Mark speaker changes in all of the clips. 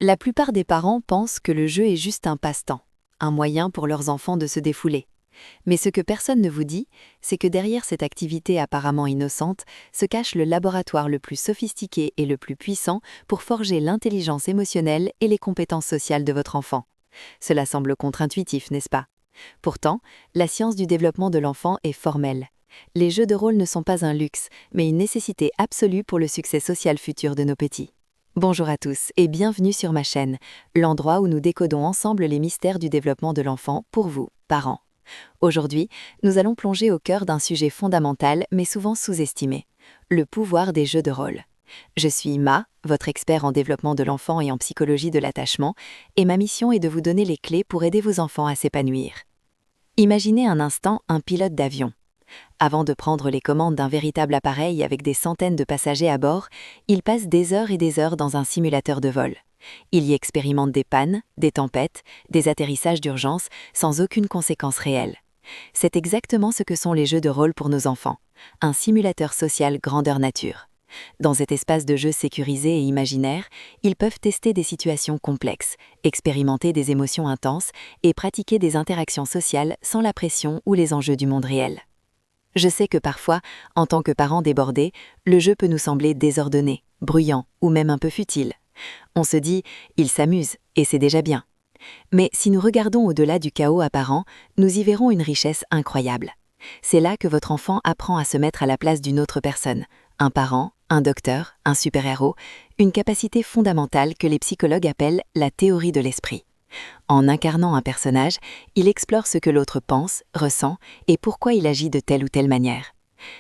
Speaker 1: La plupart des parents pensent que le jeu est juste un passe-temps, un moyen pour leurs enfants de se défouler. Mais ce que personne ne vous dit, c'est que derrière cette activité apparemment innocente se cache le laboratoire le plus sophistiqué et le plus puissant pour forger l'intelligence émotionnelle et les compétences sociales de votre enfant. Cela semble contre-intuitif, n'est-ce pas? Pourtant, la science du développement de l'enfant est formelle. Les jeux de rôle ne sont pas un luxe, mais une nécessité absolue pour le succès social futur de nos petits. Bonjour à tous et bienvenue sur ma chaîne, l'endroit où nous décodons ensemble les mystères du développement de l'enfant pour vous, parents. Aujourd'hui, nous allons plonger au cœur d'un sujet fondamental mais souvent sous-estimé, le pouvoir des jeux de rôle. Je suis Ma, votre expert en développement de l'enfant et en psychologie de l'attachement, et ma mission est de vous donner les clés pour aider vos enfants à s'épanouir. Imaginez un instant un pilote d'avion. Avant de prendre les commandes d'un véritable appareil avec des centaines de passagers à bord, il passe des heures et des heures dans un simulateur de vol. Il y expérimente des pannes, des tempêtes, des atterrissages d'urgence, sans aucune conséquence réelle. C'est exactement ce que sont les jeux de rôle pour nos enfants, un simulateur social grandeur nature. Dans cet espace de jeu sécurisé et imaginaire, ils peuvent tester des situations complexes, expérimenter des émotions intenses et pratiquer des interactions sociales sans la pression ou les enjeux du monde réel. Je sais que parfois, en tant que parents débordés, le jeu peut nous sembler désordonné, bruyant ou même un peu futile. On se dit « il s'amuse » et c'est déjà bien. Mais si nous regardons au-delà du chaos apparent, nous y verrons une richesse incroyable. C'est là que votre enfant apprend à se mettre à la place d'une autre personne, un parent, un docteur, un super-héros, une capacité fondamentale que les psychologues appellent la théorie de l'esprit. En incarnant un personnage, il explore ce que l'autre pense, ressent et pourquoi il agit de telle ou telle manière.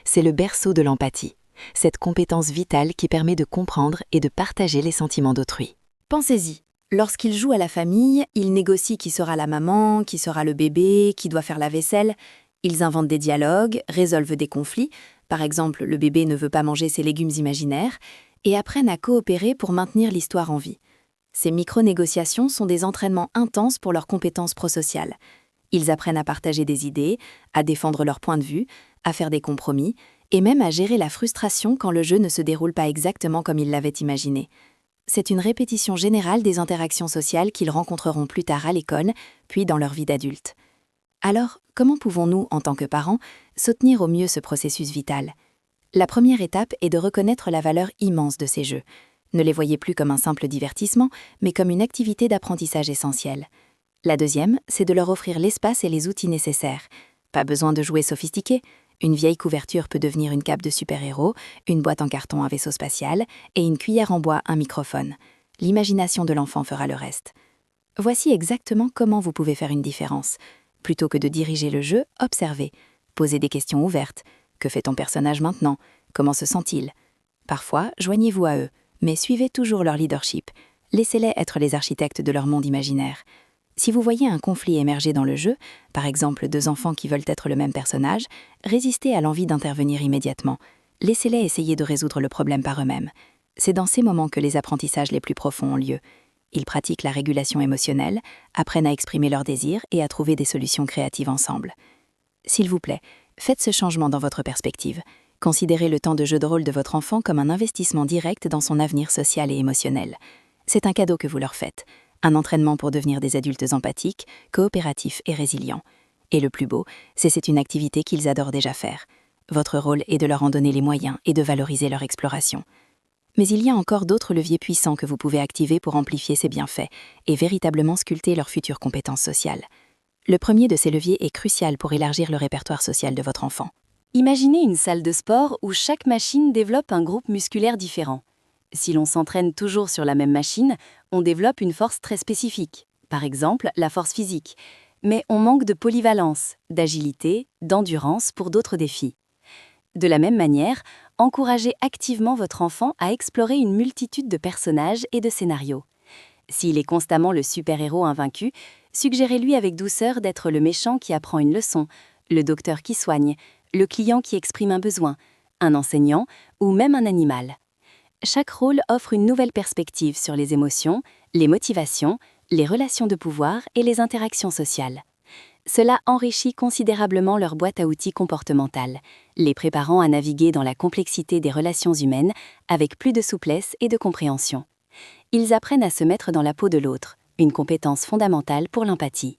Speaker 1: C'est le berceau de l'empathie, cette compétence vitale qui permet de comprendre et de partager les sentiments d'autrui.
Speaker 2: Pensez-y, lorsqu'ils jouent à la famille, ils négocient qui sera la maman, qui sera le bébé, qui doit faire la vaisselle. Ils inventent des dialogues, résolvent des conflits, par exemple le bébé ne veut pas manger ses légumes imaginaires, et apprennent à coopérer pour maintenir l'histoire en vie. Ces micro-négociations sont des entraînements intenses pour leurs compétences prosociales. Ils apprennent à partager des idées, à défendre leur point de vue, à faire des compromis, et même à gérer la frustration quand le jeu ne se déroule pas exactement comme ils l'avaient imaginé. C'est une répétition générale des interactions sociales qu'ils rencontreront plus tard à l'école, puis dans leur vie d'adulte. Alors, comment pouvons-nous, en tant que parents, soutenir au mieux ce processus vital? La première étape est de reconnaître la valeur immense de ces jeux. Ne les voyez plus comme un simple divertissement, mais comme une activité d'apprentissage essentielle. La deuxième, c'est de leur offrir l'espace et les outils nécessaires. Pas besoin de jouets sophistiqués. Une vieille couverture peut devenir une cape de super-héros, une boîte en carton un vaisseau spatial, et une cuillère en bois un microphone. L'imagination de l'enfant fera le reste. Voici exactement comment vous pouvez faire une différence. Plutôt que de diriger le jeu, observez. Posez des questions ouvertes. Que fait ton personnage maintenant? Comment se sent-il? Parfois, joignez-vous à eux. Mais suivez toujours leur leadership. Laissez-les être les architectes de leur monde imaginaire. Si vous voyez un conflit émerger dans le jeu, par exemple deux enfants qui veulent être le même personnage, résistez à l'envie d'intervenir immédiatement. Laissez-les essayer de résoudre le problème par eux-mêmes. C'est dans ces moments que les apprentissages les plus profonds ont lieu. Ils pratiquent la régulation émotionnelle, apprennent à exprimer leurs désirs et à trouver des solutions créatives ensemble. S'il vous plaît, faites ce changement dans votre perspective. Considérez le temps de jeu de rôle de votre enfant comme un investissement direct dans son avenir social et émotionnel. C'est un cadeau que vous leur faites, un entraînement pour devenir des adultes empathiques, coopératifs et résilients. Et le plus beau, c'est une activité qu'ils adorent déjà faire. Votre rôle est de leur en donner les moyens et de valoriser leur exploration. Mais il y a encore d'autres leviers puissants que vous pouvez activer pour amplifier ces bienfaits et véritablement sculpter leurs futures compétences sociales. Le premier de ces leviers est crucial pour élargir le répertoire social de votre enfant.
Speaker 3: Imaginez une salle de sport où chaque machine développe un groupe musculaire différent. Si l'on s'entraîne toujours sur la même machine, on développe une force très spécifique, par exemple la force physique. Mais on manque de polyvalence, d'agilité, d'endurance pour d'autres défis. De la même manière, encouragez activement votre enfant à explorer une multitude de personnages et de scénarios. S'il est constamment le super-héros invaincu, suggérez-lui avec douceur d'être le méchant qui apprend une leçon, le docteur qui soigne, le client qui exprime un besoin, un enseignant ou même un animal. Chaque rôle offre une nouvelle perspective sur les émotions, les motivations, les relations de pouvoir et les interactions sociales. Cela enrichit considérablement leur boîte à outils comportementale, les préparant à naviguer dans la complexité des relations humaines avec plus de souplesse et de compréhension. Ils apprennent à se mettre dans la peau de l'autre, une compétence fondamentale pour l'empathie.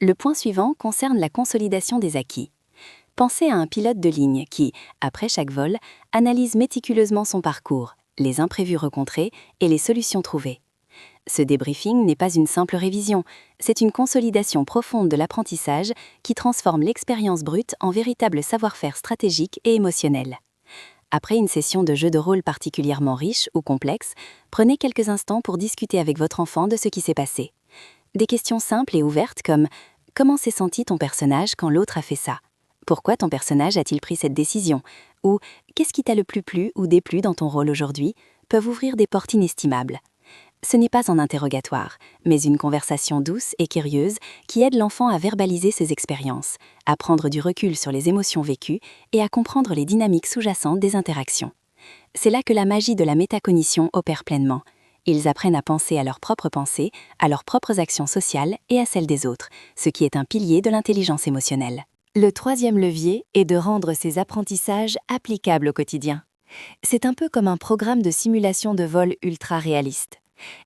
Speaker 3: Le point suivant concerne la consolidation des acquis. Pensez à un pilote de ligne qui, après chaque vol, analyse méticuleusement son parcours, les imprévus rencontrés et les solutions trouvées. Ce débriefing n'est pas une simple révision, c'est une consolidation profonde de l'apprentissage qui transforme l'expérience brute en véritable savoir-faire stratégique et émotionnel. Après une session de jeu de rôle particulièrement riche ou complexe, prenez quelques instants pour discuter avec votre enfant de ce qui s'est passé. Des questions simples et ouvertes comme « Comment s'est senti ton personnage quand l'autre a fait ça ? Pourquoi ton personnage a-t-il pris cette décision ? Ou « Qu'est-ce qui t'a le plus plu ou déplu dans ton rôle aujourd'hui ?» peuvent ouvrir des portes inestimables. Ce n'est pas un interrogatoire, mais une conversation douce et curieuse qui aide l'enfant à verbaliser ses expériences, à prendre du recul sur les émotions vécues et à comprendre les dynamiques sous-jacentes des interactions. C'est là que la magie de la métacognition opère pleinement. Ils apprennent à penser à leurs propres pensées, à leurs propres actions sociales et à celles des autres, ce qui est un pilier de l'intelligence émotionnelle.
Speaker 1: Le troisième levier est de rendre ces apprentissages applicables au quotidien. C'est un peu comme un programme de simulation de vol ultra réaliste.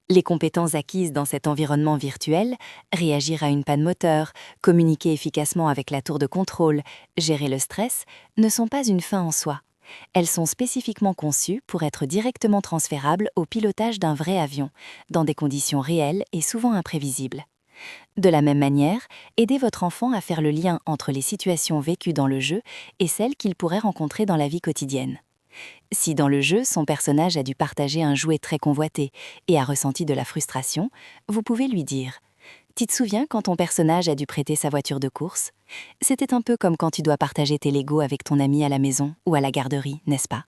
Speaker 1: Les compétences acquises dans cet environnement virtuel, réagir à une panne moteur, communiquer efficacement avec la tour de contrôle, gérer le stress, ne sont pas une fin en soi. Elles sont spécifiquement conçues pour être directement transférables au pilotage d'un vrai avion, dans des conditions réelles et souvent imprévisibles. De la même manière, aidez votre enfant à faire le lien entre les situations vécues dans le jeu et celles qu'il pourrait rencontrer dans la vie quotidienne. Si dans le jeu, son personnage a dû partager un jouet très convoité et a ressenti de la frustration, vous pouvez lui dire « Tu te souviens quand ton personnage a dû prêter sa voiture de course ? C'était un peu comme quand tu dois partager tes Legos avec ton ami à la maison ou à la garderie, n'est-ce pas ?»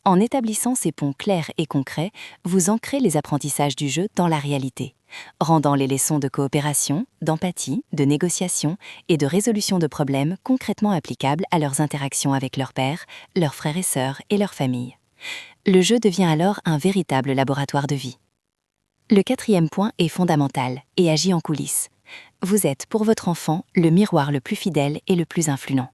Speaker 1: En établissant ces ponts clairs et concrets, vous ancrez les apprentissages du jeu dans la réalité, rendant les leçons de coopération, d'empathie, de négociation et de résolution de problèmes concrètement applicables à leurs interactions avec leurs pères, leurs frères et sœurs et leur famille. Le jeu devient alors un véritable laboratoire de vie. Le quatrième point est fondamental et agit en coulisses. Vous êtes, pour votre enfant, le miroir le plus fidèle et le plus influent.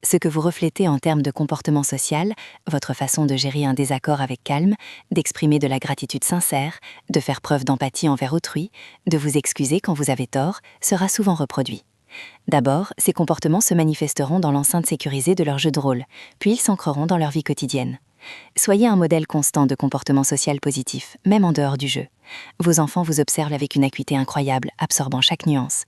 Speaker 1: Ce que vous reflétez en termes de comportement social, votre façon de gérer un désaccord avec calme, d'exprimer de la gratitude sincère, de faire preuve d'empathie envers autrui, de vous excuser quand vous avez tort, sera souvent reproduit. D'abord, ces comportements se manifesteront dans l'enceinte sécurisée de leur jeu de rôle, puis ils s'ancreront dans leur vie quotidienne. Soyez un modèle constant de comportement social positif, même en dehors du jeu. Vos enfants vous observent avec une acuité incroyable, absorbant chaque nuance.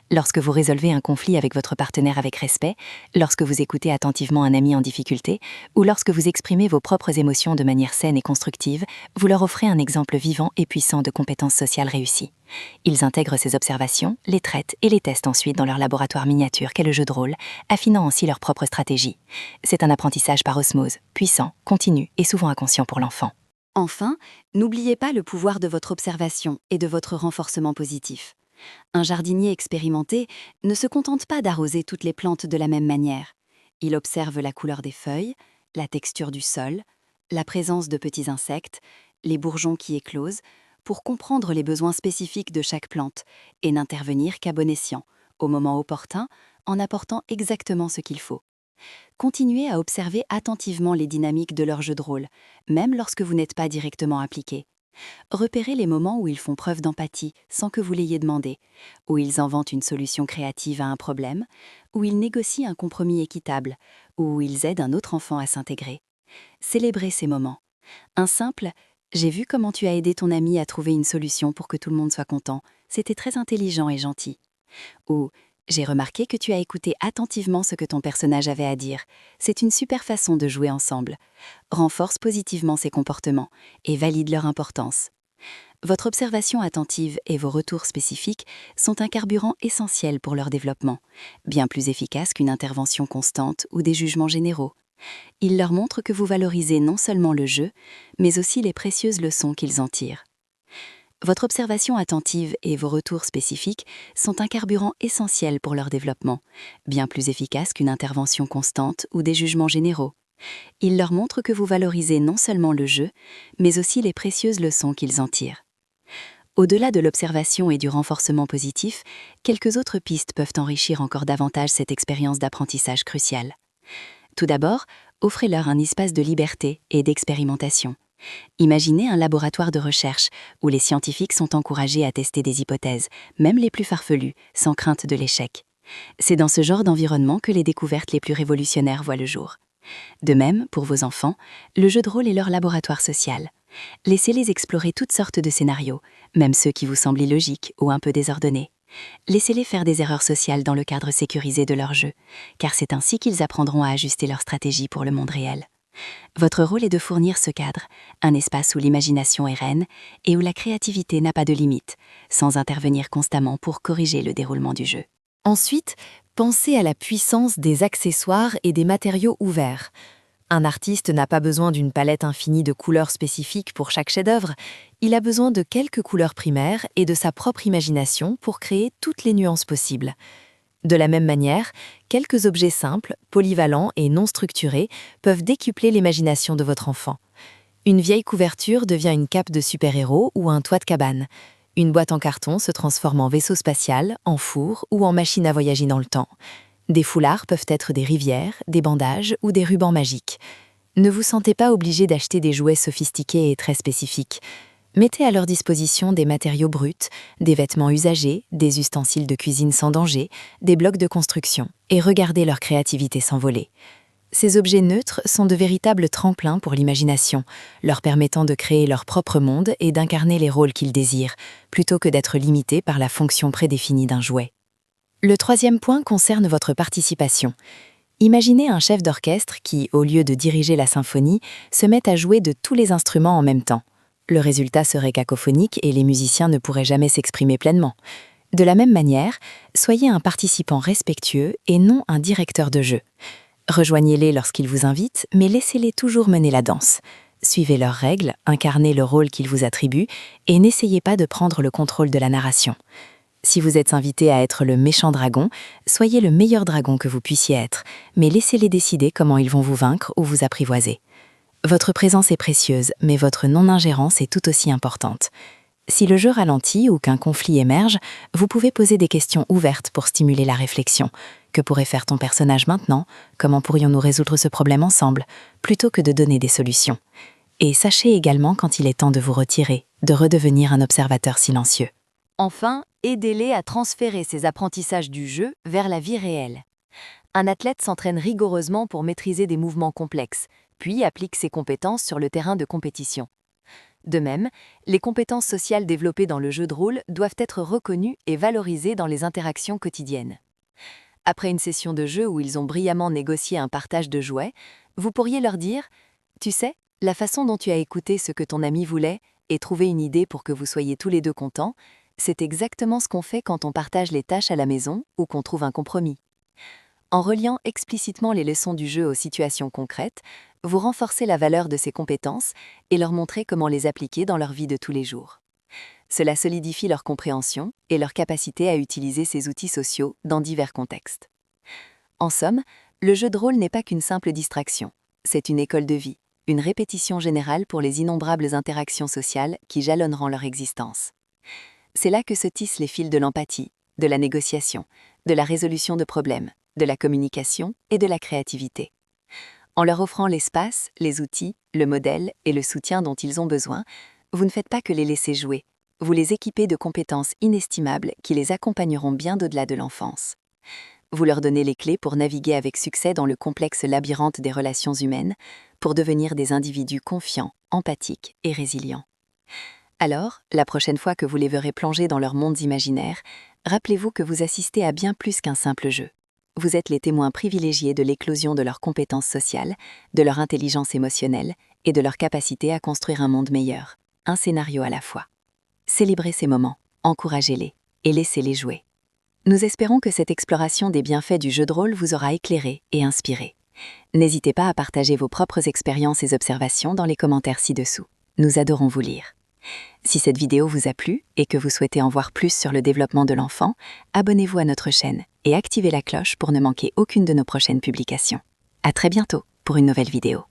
Speaker 1: Lorsque vous résolvez un conflit avec votre partenaire avec respect, lorsque vous écoutez attentivement un ami en difficulté, ou lorsque vous exprimez vos propres émotions de manière saine et constructive, vous leur offrez un exemple vivant et puissant de compétences sociales réussies. Ils intègrent ces observations, les traitent et les testent ensuite dans leur laboratoire miniature qu'est le jeu de rôle, affinant ainsi leur propre stratégie. C'est un apprentissage par osmose, puissant, continu et souvent inconscient pour l'enfant.
Speaker 2: Enfin, n'oubliez pas le pouvoir de votre observation et de votre renforcement positif. Un jardinier expérimenté ne se contente pas d'arroser toutes les plantes de la même manière. Il observe la couleur des feuilles, la texture du sol, la présence de petits insectes, les bourgeons qui éclosent, pour comprendre les besoins spécifiques de chaque plante et n'intervenir qu'à bon escient, au moment opportun, en apportant exactement ce qu'il faut. Continuez à observer attentivement les dynamiques de leur jeu de rôle, même lorsque vous n'êtes pas directement impliqué. Repérez les moments où ils font preuve d'empathie sans que vous l'ayez demandé, où ils inventent une solution créative à un problème, où ils négocient un compromis équitable, où ils aident un autre enfant à s'intégrer. Célébrez ces moments. Un simple « J'ai vu comment tu as aidé ton ami à trouver une solution pour que tout le monde soit content, c'était très intelligent et gentil. » Ou « J'ai remarqué que tu as écouté attentivement ce que ton personnage avait à dire. C'est une super façon de jouer ensemble. » Renforce positivement ces comportements et valide leur importance. Votre observation attentive et vos retours spécifiques sont un carburant essentiel pour leur développement, bien plus efficace qu'une intervention constante ou des jugements généraux. Ils leur montrent que vous valorisez non seulement le jeu, mais aussi les précieuses leçons qu'ils en tirent. Votre observation attentive et vos retours spécifiques sont un carburant essentiel pour leur développement, bien plus efficace qu'une intervention constante ou des jugements généraux. Ils leur montrent que vous valorisez non seulement le jeu, mais aussi les précieuses leçons qu'ils en tirent. Au-delà de l'observation et du renforcement positif, quelques autres pistes peuvent enrichir encore davantage cette expérience d'apprentissage cruciale. Tout d'abord, offrez-leur un espace de liberté et d'expérimentation.
Speaker 3: Imaginez un laboratoire de recherche où les scientifiques sont encouragés à tester des hypothèses, même les plus farfelues, sans crainte de l'échec. C'est dans ce genre d'environnement que les découvertes les plus révolutionnaires voient le jour. De même, pour vos enfants, le jeu de rôle est leur laboratoire social. Laissez-les explorer toutes sortes de scénarios, même ceux qui vous semblent illogiques ou un peu désordonnés. Laissez-les faire des erreurs sociales dans le cadre sécurisé de leur jeu, car c'est ainsi qu'ils apprendront à ajuster leur stratégie pour le monde réel. Votre rôle est de fournir ce cadre, un espace où l'imagination est reine et où la créativité n'a pas de limite, sans intervenir constamment pour corriger le déroulement du jeu.
Speaker 2: Ensuite, pensez à la puissance des accessoires et des matériaux ouverts. Un artiste n'a pas besoin d'une palette infinie de couleurs spécifiques pour chaque chef-d'œuvre, il a besoin de quelques couleurs primaires et de sa propre imagination pour créer toutes les nuances possibles. De la même manière, quelques objets simples, polyvalents et non structurés peuvent décupler l'imagination de votre enfant. Une vieille couverture devient une cape de super-héros ou un toit de cabane. Une boîte en carton se transforme en vaisseau spatial, en four ou en machine à voyager dans le temps. Des foulards peuvent être des rivières, des bandages ou des rubans magiques. Ne vous sentez pas obligé d'acheter des jouets sophistiqués et très spécifiques. Mettez à leur disposition des matériaux bruts, des vêtements usagés, des ustensiles de cuisine sans danger, des blocs de construction, et regardez leur créativité s'envoler. Ces objets neutres sont de véritables tremplins pour l'imagination, leur permettant de créer leur propre monde et d'incarner les rôles qu'ils désirent, plutôt que d'être limités par la fonction prédéfinie d'un jouet. Le troisième point concerne votre participation. Imaginez un chef d'orchestre qui, au lieu de diriger la symphonie, se met à jouer de tous les instruments en même temps. Le résultat serait cacophonique et les musiciens ne pourraient jamais s'exprimer pleinement. De la même manière, soyez un participant respectueux et non un directeur de jeu. Rejoignez-les lorsqu'ils vous invitent, mais laissez-les toujours mener la danse. Suivez leurs règles, incarnez le rôle qu'ils vous attribuent et n'essayez pas de prendre le contrôle de la narration. Si vous êtes invité à être le méchant dragon, soyez le meilleur dragon que vous puissiez être, mais laissez-les décider comment ils vont vous vaincre ou vous apprivoiser. Votre présence est précieuse, mais votre non-ingérence est tout aussi importante. Si le jeu ralentit ou qu'un conflit émerge, vous pouvez poser des questions ouvertes pour stimuler la réflexion. Que pourrait faire ton personnage maintenant? Comment pourrions-nous résoudre ce problème ensemble? Plutôt que de donner des solutions. Et sachez également quand il est temps de vous retirer, de redevenir un observateur silencieux.
Speaker 1: Enfin, aidez-les à transférer ces apprentissages du jeu vers la vie réelle. Un athlète s'entraîne rigoureusement pour maîtriser des mouvements complexes, puis applique ses compétences sur le terrain de compétition. De même, les compétences sociales développées dans le jeu de rôle doivent être reconnues et valorisées dans les interactions quotidiennes. Après une session de jeu où ils ont brillamment négocié un partage de jouets, vous pourriez leur dire « Tu sais, la façon dont tu as écouté ce que ton ami voulait et trouvé une idée pour que vous soyez tous les deux contents, c'est exactement ce qu'on fait quand on partage les tâches à la maison ou qu'on trouve un compromis. » En reliant explicitement les leçons du jeu aux situations concrètes, vous renforcez la valeur de ces compétences et leur montrez comment les appliquer dans leur vie de tous les jours. Cela solidifie leur compréhension et leur capacité à utiliser ces outils sociaux dans divers contextes. En somme, le jeu de rôle n'est pas qu'une simple distraction, c'est une école de vie, une répétition générale pour les innombrables interactions sociales qui jalonneront leur existence. C'est là que se tissent les fils de l'empathie, de la négociation, de la résolution de problèmes, de la communication et de la créativité. En leur offrant l'espace, les outils, le modèle et le soutien dont ils ont besoin, vous ne faites pas que les laisser jouer, vous les équipez de compétences inestimables qui les accompagneront bien au-delà de l'enfance. Vous leur donnez les clés pour naviguer avec succès dans le complexe labyrinthe des relations humaines, pour devenir des individus confiants, empathiques et résilients. Alors, la prochaine fois que vous les verrez plonger dans leurs mondes imaginaires, rappelez-vous que vous assistez à bien plus qu'un simple jeu. Vous êtes les témoins privilégiés de l'éclosion de leurs compétences sociales, de leur intelligence émotionnelle et de leur capacité à construire un monde meilleur, un scénario à la fois. Célébrez ces moments, encouragez-les et laissez-les jouer. Nous espérons que cette exploration des bienfaits du jeu de rôle vous aura éclairé et inspiré. N'hésitez pas à partager vos propres expériences et observations dans les commentaires ci-dessous. Nous adorons vous lire. Si cette vidéo vous a plu et que vous souhaitez en voir plus sur le développement de l'enfant, abonnez-vous à notre chaîne et activez la cloche pour ne manquer aucune de nos prochaines publications. À très bientôt pour une nouvelle vidéo.